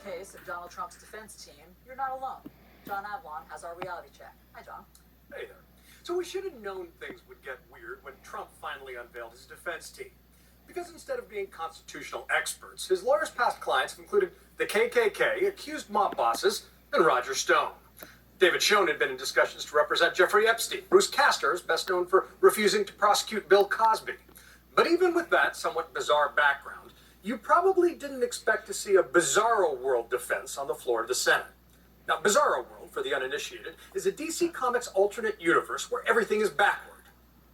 case of Donald Trump's defense team, you're not alone. John Avalon has our reality check. Hi, John. Hey there. So we should have known things would get weird when Trump finally unveiled his defense team. Because instead of being constitutional experts, his lawyers' past clients have included the KKK, accused mob bosses, and Roger Stone. David Schoen had been in discussions to represent Jeffrey Epstein. Bruce Castor is best known for refusing to prosecute Bill Cosby. But even with that somewhat bizarre background, you probably didn't expect to see a Bizarro World defense on the floor of the Senate. Now, Bizarro World, for the uninitiated, is a DC Comics alternate universe where everything is backward.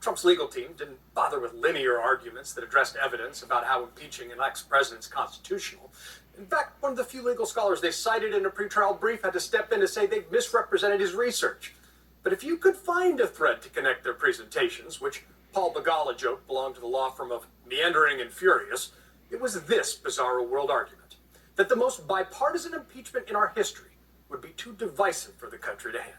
Trump's legal team didn't bother with linear arguments that addressed evidence about how impeaching an ex-president is constitutional. In fact, one of the few legal scholars they cited in a pretrial brief had to step in to say they'd misrepresented his research. But if you could find a thread to connect their presentations, which Paul Begala joked belonged to the law firm of Meandering and Furious, it was this Bizarro World argument, that the most bipartisan impeachment in our history would be too divisive for the country to handle.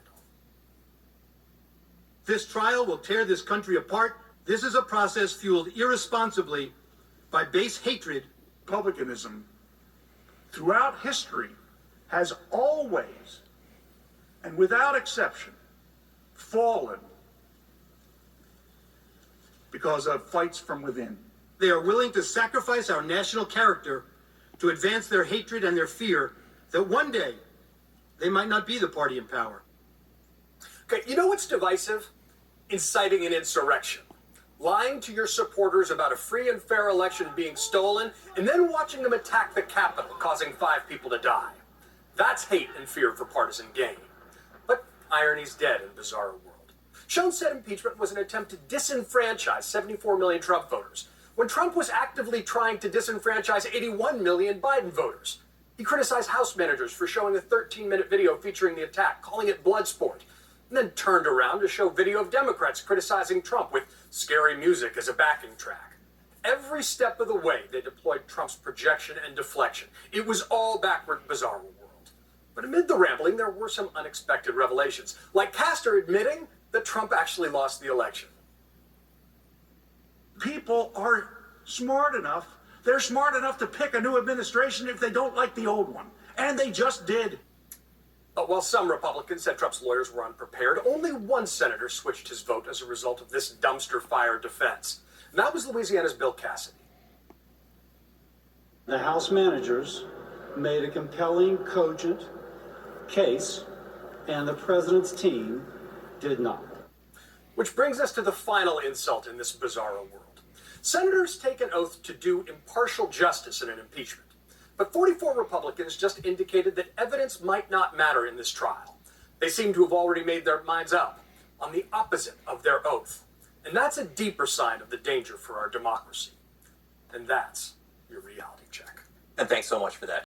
This trial will tear this country apart. This is a process fueled irresponsibly by base hatred. Republicanism throughout history has always, and without exception, fallen because of fights from within. They are willing to sacrifice our national character to advance their hatred and their fear that one day they might not be the party in power. Okay, you know what's divisive? Inciting an insurrection. Lying to your supporters about a free and fair election being stolen, and then watching them attack the Capitol, causing 5 people to die. That's hate and fear for partisan gain. But irony's dead in Bizarro World. Schoen said impeachment was an attempt to disenfranchise 74 million Trump voters, when Trump was actively trying to disenfranchise 81 million Biden voters. He criticized House managers for showing a 13-minute video featuring the attack, calling it blood sport, and then turned around to show video of Democrats criticizing Trump with scary music as a backing track. Every step of the way, they deployed Trump's projection and deflection. It was all backward Bizarro World. But amid the rambling, there were some unexpected revelations, like Castor admitting that Trump actually lost the election. People are smart enough. They're smart enough to pick a new administration if they don't like the old one. And they just did. But while some Republicans said Trump's lawyers were unprepared, only one senator switched his vote as a result of this dumpster fire defense. And that was Louisiana's Bill Cassidy. The House managers made a compelling, cogent case, and the president's team did not. Which brings us to the final insult in this Bizarro world. Senators take an oath to do impartial justice in an impeachment. But 44 Republicans just indicated that evidence might not matter in this trial. They seem to have already made their minds up on the opposite of their oath. And that's a deeper sign of the danger for our democracy. And that's your reality check. And thanks so much for that.